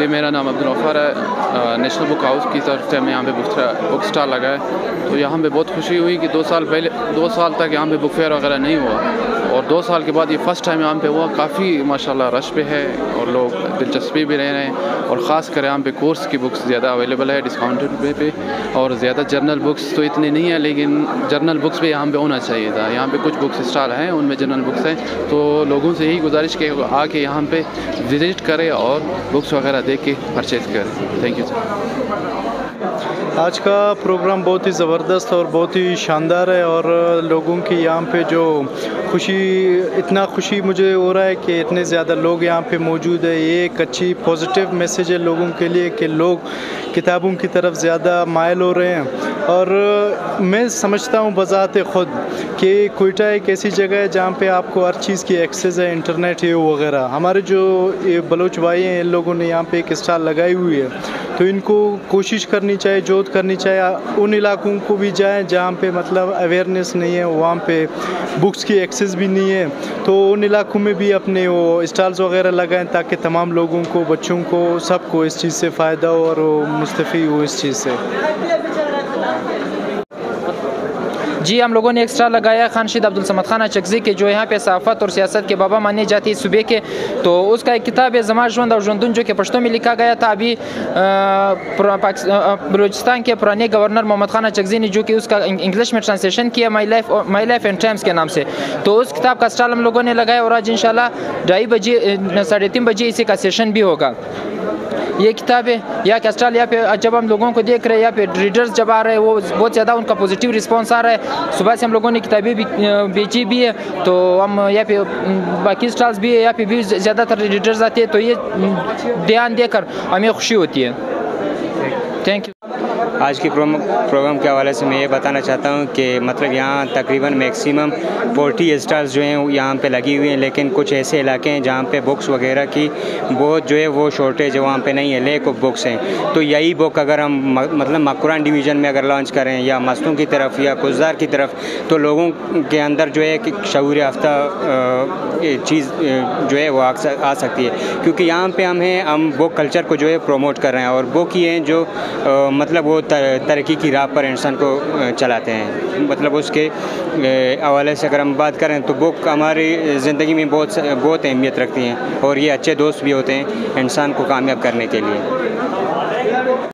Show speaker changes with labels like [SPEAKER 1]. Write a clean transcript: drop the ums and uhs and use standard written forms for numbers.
[SPEAKER 1] जी, मेरा नाम अब्दुल गफ्फार है। नेशनल बुक हाउस की तरफ से हमें यहाँ पे बुक स्टॉल लगा है, तो यहाँ पे बहुत खुशी हुई कि 2 साल तक यहाँ पे बुक फेयर वगैरह नहीं हुआ, और 2 साल के बाद ये फ़र्स्ट टाइम यहाँ पे हुआ। काफ़ी माशाल्लाह रश पे है और लोग दिलचस्पी भी ले रहे हैं, और ख़ास कर यहाँ पे कोर्स की बुक्स ज़्यादा अवेलेबल है डिस्काउंटेड पे, और ज़्यादा जर्नल बुक्स तो इतनी नहीं है, लेकिन जर्नल बुक्स भी यहाँ पे होना चाहिए था। यहाँ पे कुछ बुक्स स्टॉल हैं, उनमें जर्नल बुक्स हैं, तो लोगों से यही गुजारिश के आके यहाँ पे विज़िट करें और बुक्स वगैरह देख के परचेज़ करें। Thank you sir.
[SPEAKER 2] आज का प्रोग्राम बहुत ही ज़बरदस्त और बहुत ही शानदार है, और लोगों की यहाँ पे जो इतना खुशी मुझे हो रहा है कि इतने ज़्यादा लोग यहाँ पे मौजूद है। ये एक अच्छी पॉजिटिव मैसेज है लोगों के लिए कि लोग किताबों की तरफ ज़्यादा मायल हो रहे हैं। और मैं समझता हूँ बज़ाते ख़ुद कि कोयटा एक ऐसी जगह है जहाँ पे आपको हर चीज़ की एक्सेस है, इंटरनेट है वगैरह। हमारे जो ये बलोच भाई हैं, इन लोगों ने यहाँ पे एक स्टॉल लगाई हुई है, तो इनको कोशिश करनी चाहिए, जोत करनी चाहिए उन इलाकों को भी जाएं जहाँ पे मतलब अवेयरनेस नहीं है, वहाँ पे बुक्स की एक्सेस भी नहीं है, तो उन इलाकों में भी अपने वो स्टॉल्स वगैरह लगाएं ताकि तमाम लोगों को, बच्चों को, सबको इस चीज़ से फ़ायदा हो और मुस्तफ़ी हो इस चीज़ से।
[SPEAKER 3] जी, हम लोगों ने एक स्टॉल लगाया खान रशीद अब्दुल समद खान चकज़ी के, जो यहाँ पे सहाफ़त और सियासत के बाबा माने जाते हैं सूबे के। तो उसका एक किताब है ज़मा ज़्वंद और ज़्वंदुन, जो कि पश्तो में लिखा गया था। अभी बलूचिस्तान के पुराने गवर्नर मोहम्मद खान चकज़ी ने जो कि उसका इंग्लिश में ट्रांसलेशन किया माई लाइफ एंड टाइम्स के नाम से। तो उस किताब का स्टॉल हम लोगों ने लगाया, और आज इंशाल्लाह 2:30 बजे 3:30 बजे इसी का सेशन भी होगा। ये किताब है यहाँ का स्टॉल, यहाँ पे जब हम लोगों को देख रहे हैं, यहाँ पे रीडर्स जब आ रहे हैं, वो बहुत ज़्यादा उनका पॉजिटिव रिस्पांस आ रहा है। सुबह से हम लोगों ने किताबें भी बेची भी है, तो हम यहाँ पे बाकी स्टॉल्स भी है, यहाँ पे भी ज़्यादातर रीडर्स आते हैं, तो ये ध्यान देकर हमें खुशी होती है। Thank you.
[SPEAKER 4] आज के प्रोग्राम के हवाले से मैं ये बताना चाहता हूँ कि मतलब यहाँ तकरीबन मैक्सिमम 40 स्टॉल्स जो हैं यहाँ पे लगी हुई हैं, लेकिन कुछ ऐसे इलाके हैं जहाँ पे बुक्स वगैरह की बहुत जो है वो शॉर्टेज है, वहाँ पे नहीं है, लेक ऑफ बुक्स हैं। तो यही बुक अगर हम मतलब मकरान डिवीज़न में अगर लॉन्च करें, या मस्तों की तरफ या कुज़दार की तरफ, तो लोगों के अंदर जो है कि शऊर याफ्ता चीज़ जो है वो आ सकती है, क्योंकि यहाँ पे हम बुक कल्चर को जो है प्रमोट कर रहे हैं, और बुक ही हैं जो मतलब वो तरक्की की राह पर इंसान को चलाते हैं। मतलब उसके हवाले से अगर हम बात करें तो बुक हमारी ज़िंदगी में बहुत अहमियत रखती हैं, और ये अच्छे दोस्त भी होते हैं इंसान को कामयाब करने के लिए।